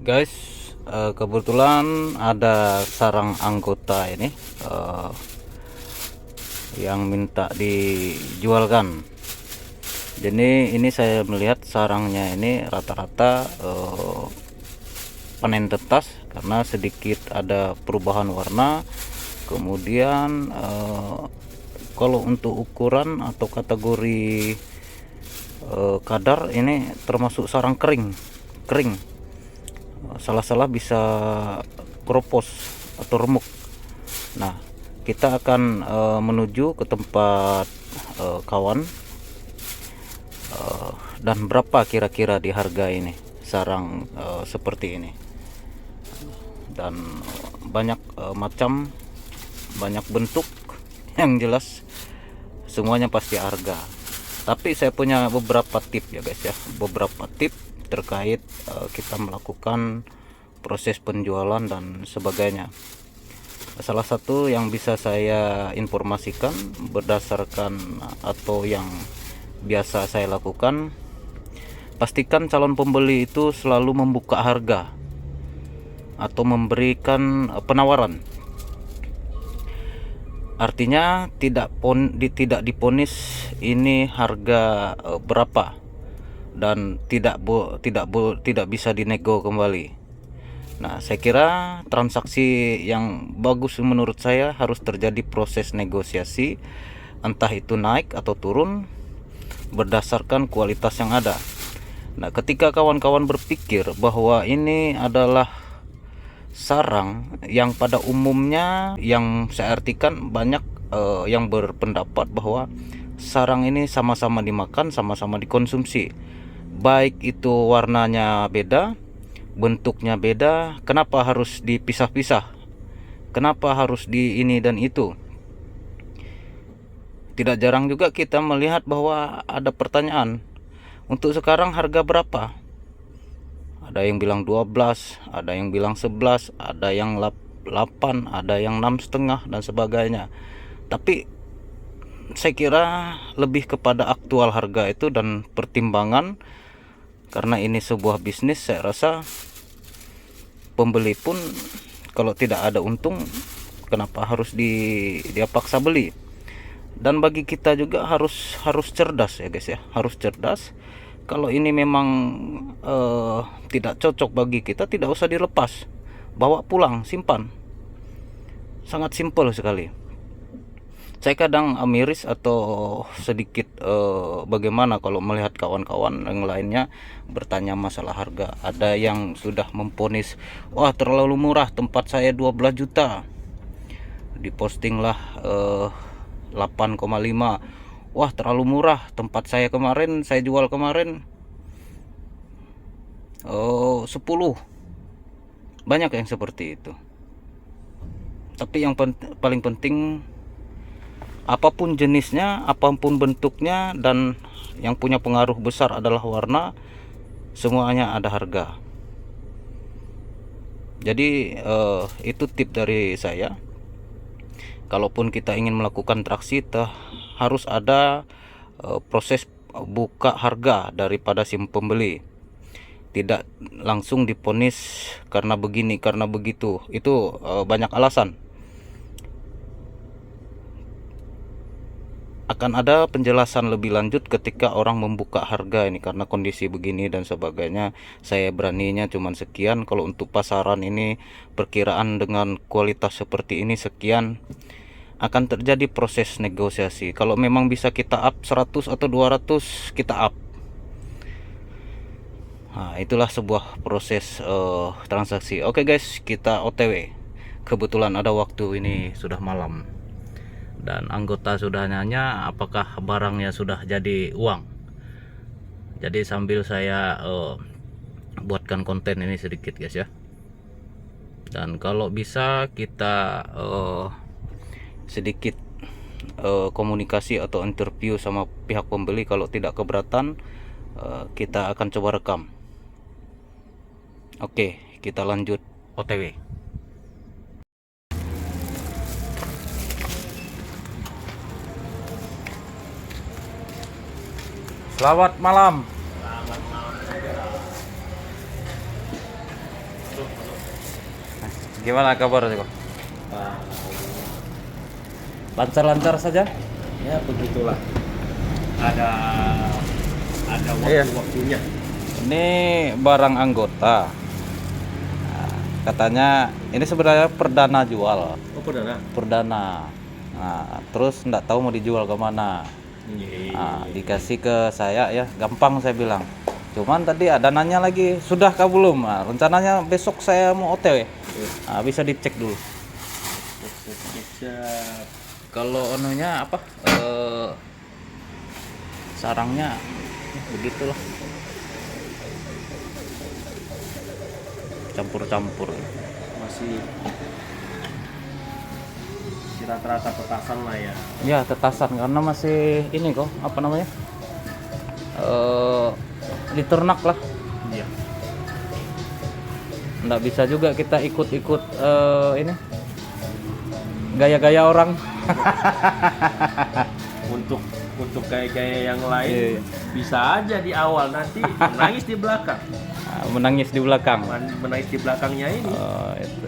Guys, kebetulan ada sarang anggota ini yang minta dijualkan. Jadi ini saya melihat sarangnya ini rata-rata panen tetas karena sedikit ada perubahan warna. Kemudian kalau untuk ukuran atau kategori kadar ini termasuk sarang kering. Salah-salah bisa keropos atau remuk. Nah, kita akan menuju ke tempat kawan dan berapa kira-kira di harga ini sarang seperti ini. Dan banyak macam, banyak bentuk, yang jelas semuanya pasti harga. Tapi saya punya beberapa tip ya guys ya, beberapa tip terkait kita melakukan proses penjualan dan sebagainya. Salah satu yang bisa saya informasikan berdasarkan atau yang biasa saya lakukan, pastikan calon pembeli itu selalu membuka harga atau memberikan penawaran. Artinya tidak diponis ini harga berapa dan tidak bisa dinego kembali. Nah, saya kira transaksi yang bagus menurut saya harus terjadi proses negosiasi, entah itu naik atau turun berdasarkan kualitas yang ada. Nah, ketika kawan-kawan berpikir bahwa ini adalah sarang yang pada umumnya, yang saya artikan banyak yang berpendapat bahwa sarang ini sama-sama dimakan, sama-sama dikonsumsi. Baik itu warnanya beda, bentuknya beda, kenapa harus dipisah-pisah? Kenapa harus di ini dan itu? Tidak jarang juga kita melihat bahwa ada pertanyaan, untuk sekarang harga berapa? Ada yang bilang 12, ada yang bilang 11, ada yang 8, ada yang 6,5 dan sebagainya. Tapi saya kira lebih kepada aktual harga itu dan pertimbangan. Karena ini sebuah bisnis, saya rasa pembeli pun kalau tidak ada untung, kenapa harus dia paksa beli? Dan bagi kita juga harus cerdas ya guys ya, harus cerdas. Kalau ini memang tidak cocok bagi kita, tidak usah dilepas, bawa pulang, simpan. Sangat simpel sekali. Saya kadang miris atau sedikit bagaimana kalau melihat kawan-kawan yang lainnya bertanya masalah harga. Ada yang sudah memponis, wah terlalu murah, tempat saya 12 juta. Dipostinglah 8,5. Wah terlalu murah, tempat saya kemarin, saya jual kemarin 10. Banyak yang seperti itu. Tapi yang paling penting, apapun jenisnya, apapun bentuknya, dan yang punya pengaruh besar adalah warna, semuanya ada harga. Jadi itu tip dari saya. Kalaupun kita ingin melakukan transaksi, harus ada proses buka harga daripada si pembeli. Tidak langsung diponis karena begini, karena begitu. Itu banyak alasan. Akan ada penjelasan lebih lanjut ketika orang membuka harga ini, karena kondisi begini dan sebagainya. Saya beraninya cuman sekian. Kalau untuk pasaran ini perkiraan dengan kualitas seperti ini sekian. Akan terjadi proses negosiasi. Kalau memang bisa kita up 100 atau 200, kita up. Nah, itulah sebuah proses transaksi. Oke guys, kita OTW. Kebetulan ada waktu, ini sudah malam. Dan anggota sudah nanya apakah barangnya sudah jadi uang. Jadi sambil saya buatkan konten ini sedikit guys ya. Dan kalau bisa kita sedikit komunikasi atau interview sama pihak pembeli. Kalau tidak keberatan, kita akan coba rekam. Oke, kita lanjut OTW. Selamat malam. Gimana kabar kok? Ah, Lancar-lancar saja? ya begitulah. Ada Iya. waktu-waktunya. Ini barang anggota. Nah, katanya ini sebenarnya perdana jual, Oh, perdana. perdana. Nah, terus nggak tahu mau dijual kemana. Nah, dikasih ke saya ya, gampang saya bilang. Cuman tadi ada nanya lagi, sudah kah belum? Nah, rencananya besok saya mau OTW. Nah, bisa dicek dulu. Siap. Kalau anunya apa? Sarangnya begitulah. Campur-campur. Masih rata-rata petasan lah ya. Ya, tetasan karena masih ini kok, apa namanya? Diternak lah. Iya. Nggak bisa juga kita ikut-ikut ini gaya-gaya orang. Untuk gaya-gaya yang lain Iya. bisa aja di awal, nanti menangis di belakang. Nah, menangis di belakang. Menangis di belakangnya ini. Itu.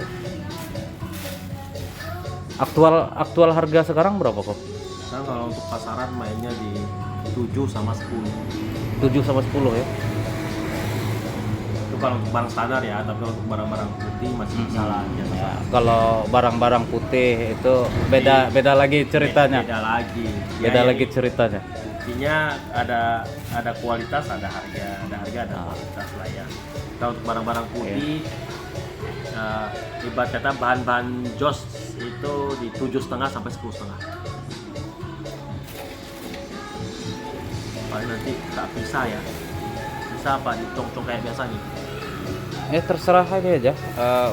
Aktual harga sekarang berapa kok? Sekarang kalau untuk pasaran mainnya di 7 sama 10. 7 sama 10 ya. Itu kalau untuk barang standar ya, tapi kalau untuk barang-barang putih masih bisa lah biasa. Ya, kalau barang-barang putih itu beda lagi ceritanya. Beda lagi. Beda Ya, lagi ceritanya. intinya ada kualitas, ada harga, ada kualitas lah ya. Kalau untuk barang-barang putih, ibarat kata bahan-bahan jos itu di 7,5 sampai 10,5. Paling nanti tak bisa ya. Bisa apa dicong-cong kayak biasa nih. Terserah aja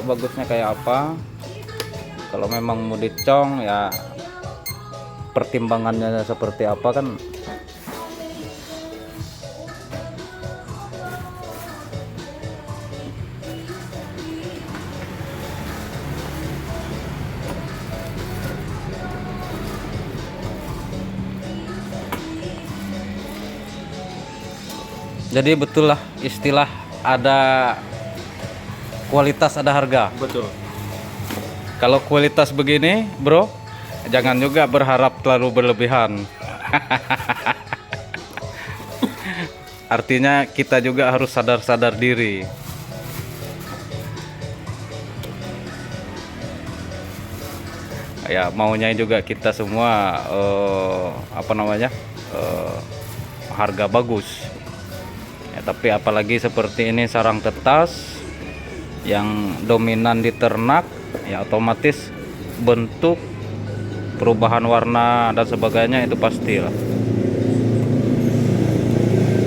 bagusnya kayak apa. Kalau memang mau dicong ya pertimbangannya seperti apa kan. Jadi betul lah istilah ada kualitas ada harga. Betul. Kalau kualitas begini, bro, jangan juga berharap terlalu berlebihan. Artinya kita juga harus sadar-sadar diri. Ya maunya juga kita semua apa namanya harga bagus. Ya, tapi apalagi seperti ini sarang tetas yang dominan di ternak, ya otomatis bentuk, perubahan warna dan sebagainya itu pastilah.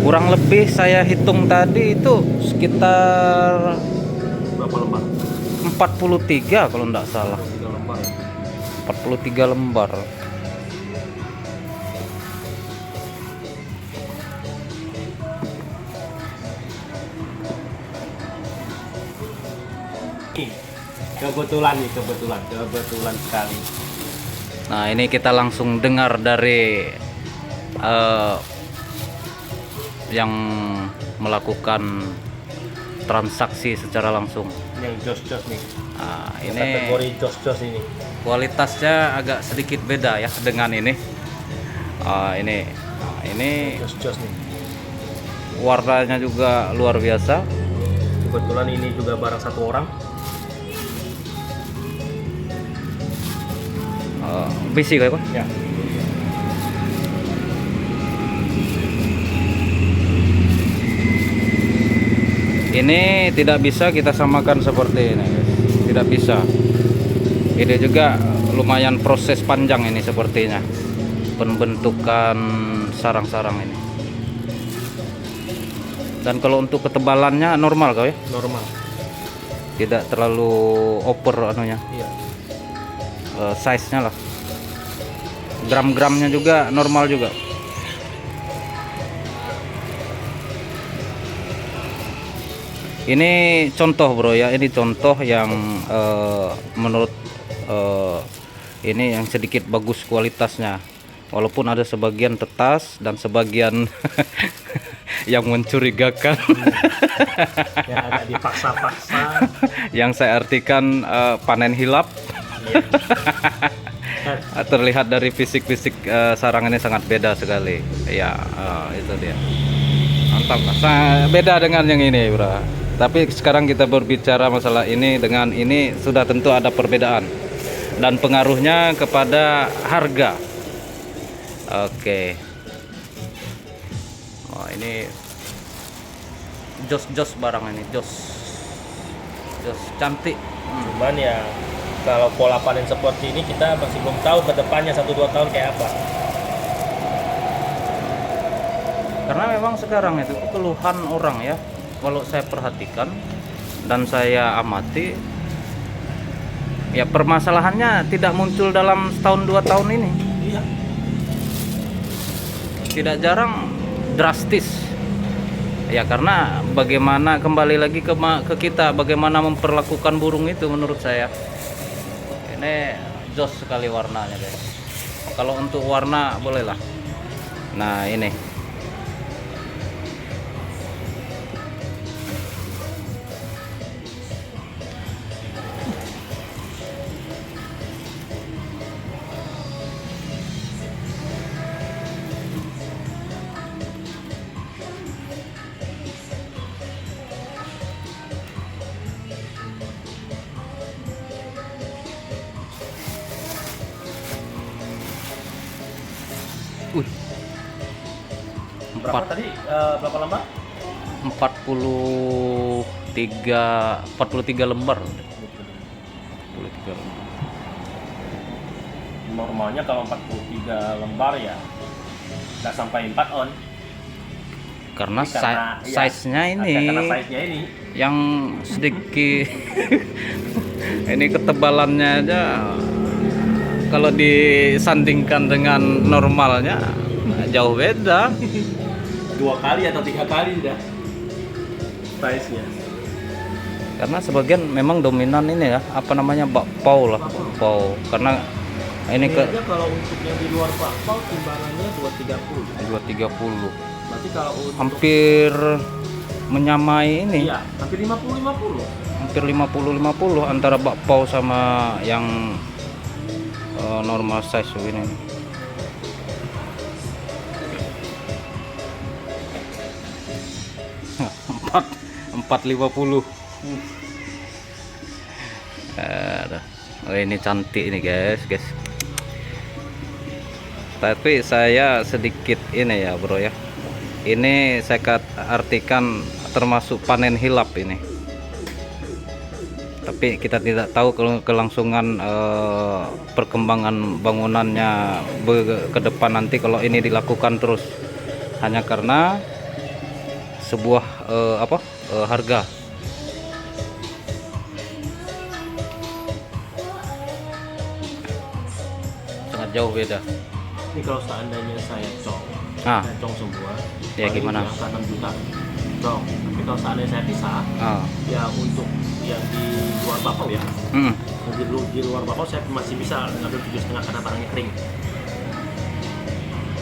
Kurang lebih saya hitung tadi itu sekitar Berapa lembar? 43 kalau enggak salah. 3 lembar. 43 lembar. Kebetulan sekali. Nah, ini kita langsung dengar dari yang melakukan transaksi secara langsung. Yang jos-jos nih. Nah, ini Kategori jos-jos ini. kualitasnya agak sedikit beda ya dengan ini. Ini Jos-jos nih. warnanya juga luar biasa. Kebetulan ini juga barang satu orang. Bisi kayak Ya. ini tidak bisa kita samakan seperti ini, guys. Tidak bisa. Ini juga lumayan proses panjang ini sepertinya pembentukan sarang-sarang ini. Dan kalau untuk ketebalannya normal kau ya, Normal. tidak terlalu over anunya, Iya. size-nya lah. Gram-gramnya juga normal juga. Ini contoh bro ya, ini contoh yang menurut ini yang sedikit bagus kualitasnya, walaupun ada sebagian tetas dan sebagian yang mencurigakan. Yang agak dipaksa-paksa. Yang saya artikan panen hilap. Iya. Terlihat dari fisik-fisik sarang ini sangat beda sekali. Ya, itu dia. Mantap, beda dengan yang ini, bro. Tapi sekarang kita berbicara masalah ini dengan ini sudah tentu ada perbedaan dan pengaruhnya kepada harga. Oke. Oh, ini jos barang ini, jos cantik. Cuman ya kalau pola panen seperti ini kita masih belum tahu ke depannya 1-2 tahun kayak apa. Karena memang sekarang itu keluhan orang ya, kalau saya perhatikan dan saya amati, ya permasalahannya tidak muncul dalam setahun 2 tahun ini. Iya. Tidak jarang drastis. Ya karena bagaimana kembali lagi ke kita, bagaimana memperlakukan burung itu menurut saya. Ini jos sekali warnanya guys. Kalau untuk warna bolehlah. Nah ini. Berapa tadi? Berapa lembar? 43 lembar. 43 lembar. Normalnya kalau 43 lembar ya nggak sampai 4 on. Karena Karena size-nya ini, karena size-nya ini yang sedikit ini ketebalannya aja kalau disandingkan dengan normalnya jauh beda. 2 kali atau 3 kali dah size-nya. Karena sebagian memang dominan ini ya, apa namanya, bakpao lah, bakpao. Karena ini Ini aja kalau untuk yang di luar bakpao timbangannya 230. 230. Berarti kalau untuk Hampir menyamai ini. iya, hampir 50-50. Hampir 50-50 antara bakpao sama yang normal size ini. 450. Aduh. Oh, ini cantik ini guys. Tapi saya sedikit ini ya bro ya. Ini saya artikan termasuk panen hilap ini. Tapi kita tidak tahu kelangsungan perkembangan bangunannya ke depan nanti kalau ini dilakukan terus. Hanya karena sebuah harga. Sangat jauh beda. Ini kalau seandainya saya cong semua, Ya paling gimana? di angka 6 juta cong. Tapi kalau seandainya saya pisah, ya untuk yang di luar bakau ya, di luar bakau saya masih bisa ngambil 7,5 karena barangnya kering.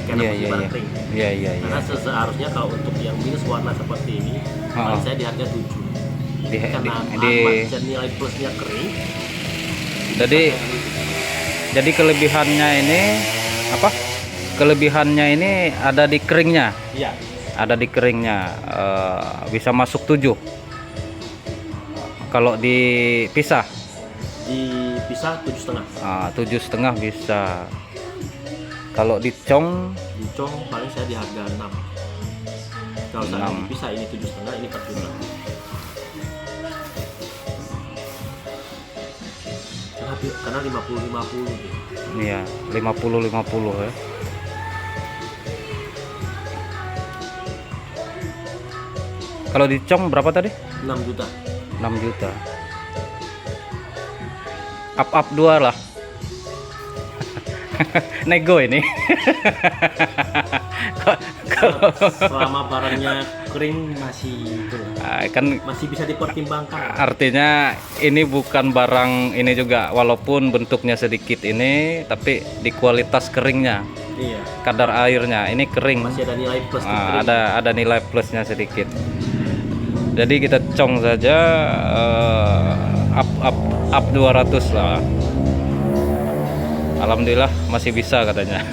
Karena masih barang kering. Iya. Karena seharusnya kalau untuk yang minus warna seperti ini, paling saya di harga 7. Karena masih nilai plusnya kering. Jadi kelebihannya ini apa? Kelebihannya ini ada di keringnya. Iya. Ada di keringnya, bisa masuk 7. Kalau dipisah? Dipisah 7,5. 7,5 bisa. Kalau dicong? Dicong paling saya di harga 6. Kalau saya dipisah ini 7,5, ini 4 juta. Karena 50-50 gitu. Iya, 50-50 ya. Kalau dicong berapa tadi? 6 juta. 6 juta. Up 2 lah. Nego ini. Selama barangnya kering masih kan masih bisa dipertimbangkan. artinya ini bukan barang ini juga, walaupun bentuknya sedikit ini, tapi di kualitas keringnya Iya. kadar airnya. Ini kering. Masih ada nilai plus. Ada nilai plusnya sedikit. Jadi kita cong saja up 200 lah. Alhamdulillah masih bisa katanya.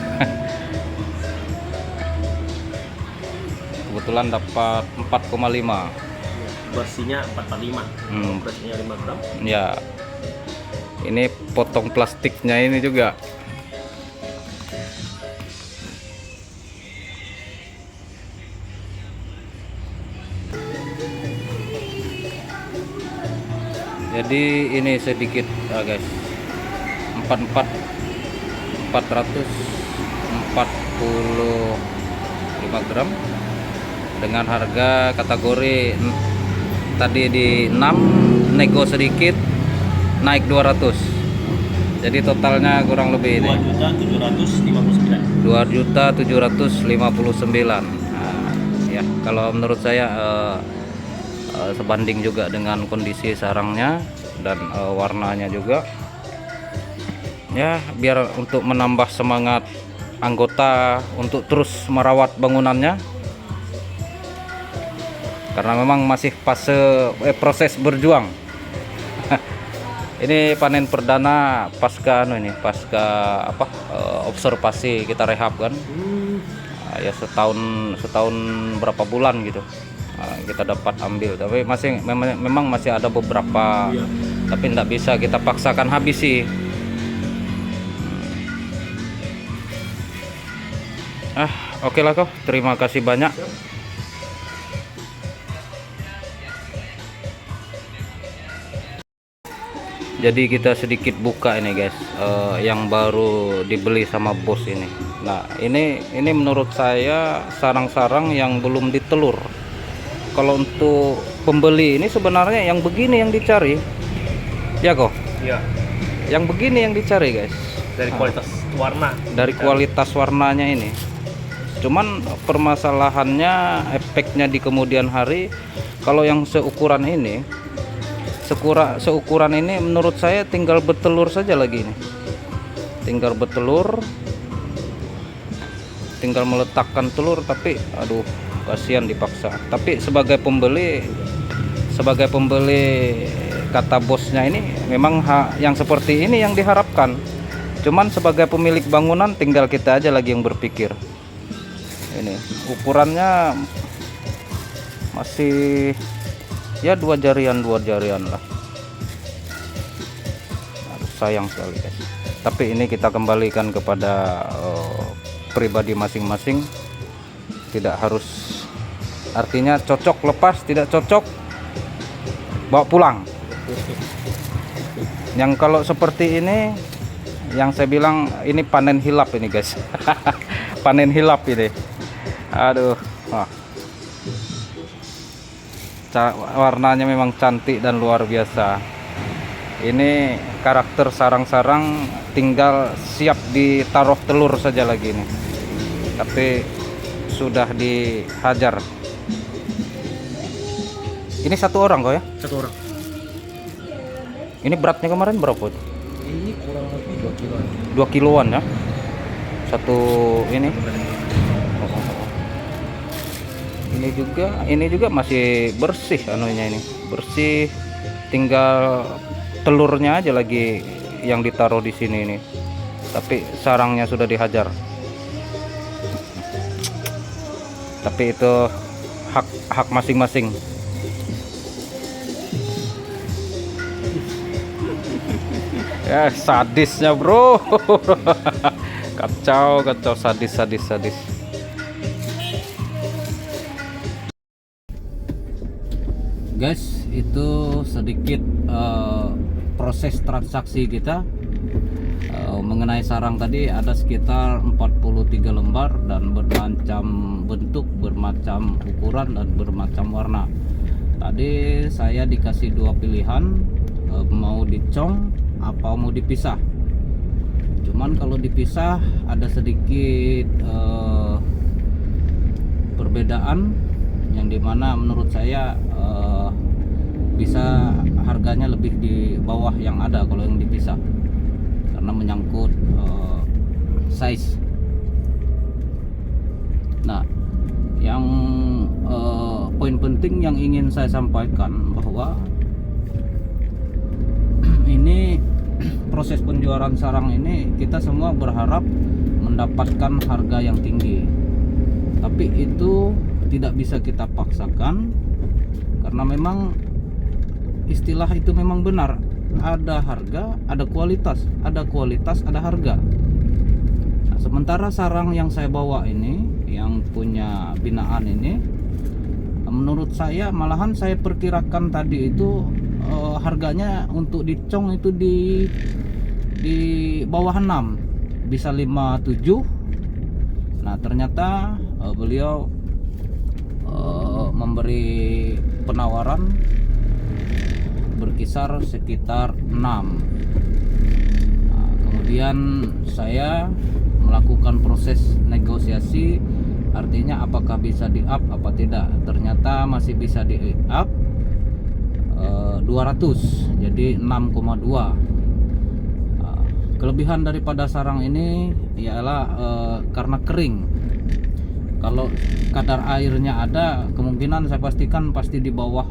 Kebetulan dapat 4,5. Bersihnya 445. Bersihnya 5 gram. Ya. Ini potong plastiknya ini juga. Jadi ini sedikit guys. 445 gram dengan harga kategori tadi di 6, nego sedikit naik 200. Jadi totalnya kurang lebih ini 2.759. Nah, ya kalau menurut saya sebanding juga dengan kondisi sarangnya dan warnanya juga. Ya, biar untuk menambah semangat anggota untuk terus merawat bangunannya. Karena memang masih proses berjuang. Ini panen perdana pasca observasi kita rehab kan. Ya setahun berapa bulan gitu. Kita dapat ambil, tapi memang masih ada beberapa. Tapi tidak bisa kita paksakan habisi. Oke lah kok, terima kasih banyak. Jadi kita sedikit buka ini guys, yang baru dibeli sama bos ini. Nah ini menurut saya sarang-sarang yang belum ditelur. Kalau untuk pembeli ini sebenarnya yang begini yang dicari, ya kok? Iya. Yang begini yang dicari guys. Dari kualitas warna. Dari kualitas warnanya ini. Cuman permasalahannya efeknya di kemudian hari. Kalau yang seukuran ini menurut saya tinggal bertelur saja lagi ini. Tinggal bertelur, tinggal meletakkan telur, tapi aduh kasihan dipaksa. Tapi sebagai pembeli kata bosnya ini memang yang seperti ini yang diharapkan. Cuman sebagai pemilik bangunan tinggal kita aja lagi yang berpikir. Ini ukurannya masih ya dua jarian lah. Aduh, sayang sekali guys. Tapi ini kita kembalikan kepada pribadi masing-masing. Tidak harus, artinya cocok lepas, tidak cocok bawa pulang. Yang kalau seperti ini, yang saya bilang ini panen hilap ini guys. Panen hilap ini. Aduh, warnanya memang cantik dan luar biasa. Ini karakter sarang-sarang tinggal siap ditaruh telur saja lagi nih. Tapi sudah dihajar. Ini satu orang kok ya? Satu orang. Ini beratnya kemarin berapa? Ini kurang lebih 2 kiloan. 2 kiloan ya? Satu ini. Ini juga masih bersih anunya ini. Bersih, tinggal telurnya aja lagi yang ditaruh di sini ini. Tapi sarangnya sudah dihajar. Tapi itu hak masing-masing. Ya sadisnya bro. kacau sadis. Guys, itu sedikit proses transaksi kita mengenai sarang tadi. Ada sekitar 43 lembar dan bermacam bentuk, bermacam ukuran dan bermacam warna. Tadi saya dikasih dua pilihan, mau dicong apa mau dipisah. Cuman kalau dipisah ada sedikit perbedaan yang dimana menurut saya bisa harganya lebih di bawah yang ada kalau yang dipisah, karena menyangkut size Nah, yang poin penting yang ingin saya sampaikan bahwa ini proses penjualan sarang ini kita semua berharap mendapatkan harga yang tinggi, tapi itu tidak bisa kita paksakan karena memang istilah itu memang benar, ada harga, ada kualitas, ada harga. Nah, sementara sarang yang saya bawa ini, yang punya binaan ini, menurut saya malahan saya perkirakan tadi itu harganya untuk dicong itu di bawah 6, bisa 5-7. Nah, ternyata beliau memberi penawaran berkisar sekitar 6. Nah, kemudian saya melakukan proses negosiasi, artinya apakah bisa di up apa tidak. Ternyata masih bisa di up 200, jadi 6,2. Kelebihan daripada sarang ini ialah karena kering. Kalau kadar airnya ada, kemungkinan saya pastikan pasti di bawah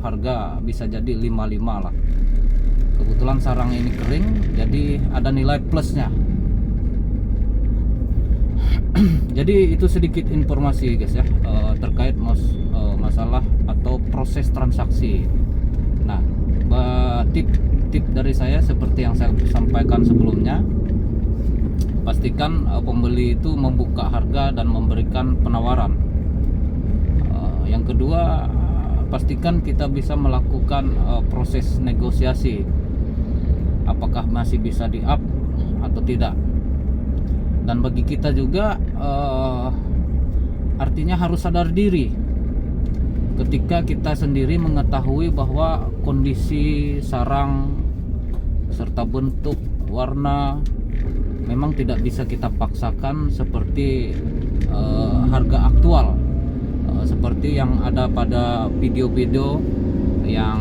harga, bisa jadi 55 lah. Kebetulan sarang ini kering, jadi ada nilai plusnya. Jadi itu sedikit informasi guys ya, terkait masalah atau proses transaksi. Nah, tip dari saya seperti yang saya sampaikan sebelumnya, pastikan pembeli itu membuka harga dan memberikan penawaran. Yang kedua, pastikan kita bisa melakukan proses negosiasi, apakah masih bisa di up atau tidak. Dan bagi kita juga artinya harus sadar diri ketika kita sendiri mengetahui bahwa kondisi sarang serta bentuk, warna memang tidak bisa kita paksakan seperti harga aktual, seperti yang ada pada video-video yang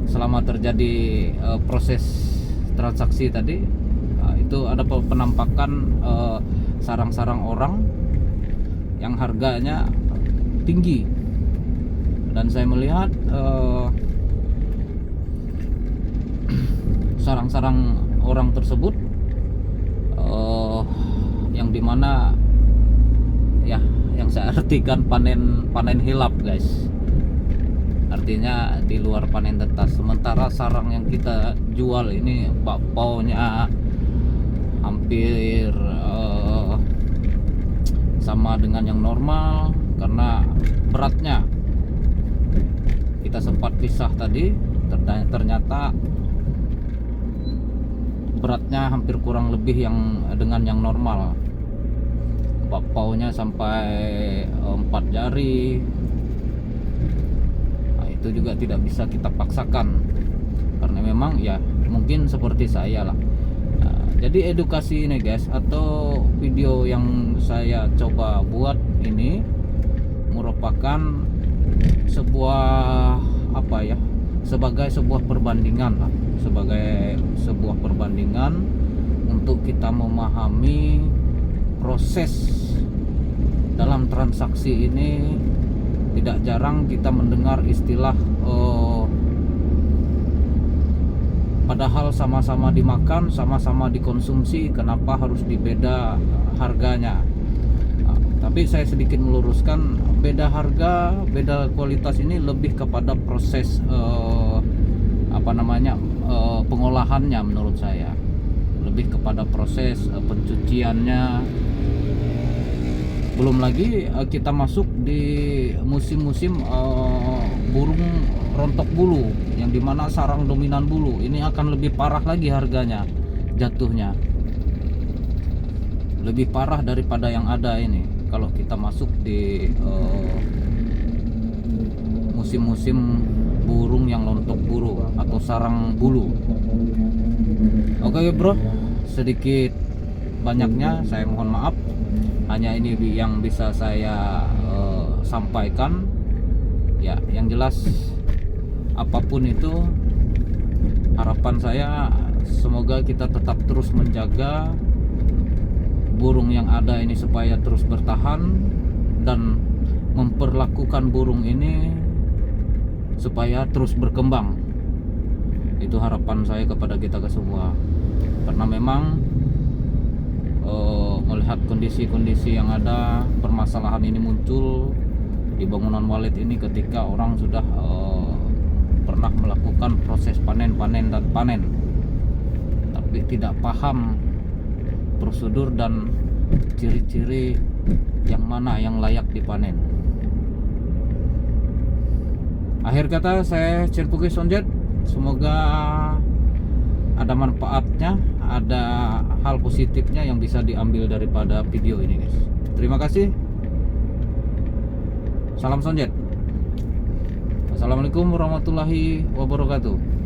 selama terjadi proses transaksi tadi. Itu ada penampakan sarang-sarang orang yang harganya tinggi, dan saya melihat sarang-sarang orang tersebut yang dimana ya, yang saya artikan panen hilap guys, artinya di luar panen tetas. Sementara sarang yang kita jual ini bakpaunya hampir sama dengan yang normal, karena beratnya kita sempat pisah tadi, ternyata beratnya hampir kurang lebih yang dengan yang normal. Bakpaunya sampai 4 jari. Nah, itu juga tidak bisa kita paksakan karena memang ya mungkin seperti saya lah. Jadi edukasi ini guys, atau video yang saya coba buat ini merupakan sebuah apa ya, sebagai sebuah perbandingan lah, sebagai sebuah perbandingan untuk kita memahami proses dalam transaksi ini. Tidak jarang kita mendengar istilah padahal sama-sama dimakan, sama-sama dikonsumsi, kenapa harus dibeda harganya? Nah, tapi saya sedikit meluruskan, beda harga, beda kualitas ini lebih kepada proses pengolahannya menurut saya, lebih kepada proses pencuciannya. Belum lagi kita masuk di musim-musim burung rontok bulu, yang dimana sarang dominan bulu ini akan lebih parah lagi harganya, jatuhnya lebih parah daripada yang ada ini kalau kita masuk di musim-musim burung yang lontok bulu atau sarang bulu. Oke bro, sedikit banyaknya saya mohon maaf, hanya ini yang bisa saya sampaikan ya. Yang jelas apapun itu, harapan saya semoga kita tetap terus menjaga burung yang ada ini supaya terus bertahan dan memperlakukan burung ini supaya terus berkembang. Itu harapan saya kepada kita semua, karena memang melihat kondisi-kondisi yang ada, permasalahan ini muncul di bangunan walet ini ketika orang sudah pernah melakukan proses panen dan panen, tapi tidak paham prosedur dan ciri-ciri yang mana yang layak dipanen. Akhir kata, saya Cenpuki Sonjet, semoga ada manfaatnya, ada hal positifnya yang bisa diambil daripada video ini, guys. Terima kasih. Salam Sonjet. Assalamualaikum warahmatullahi wabarakatuh.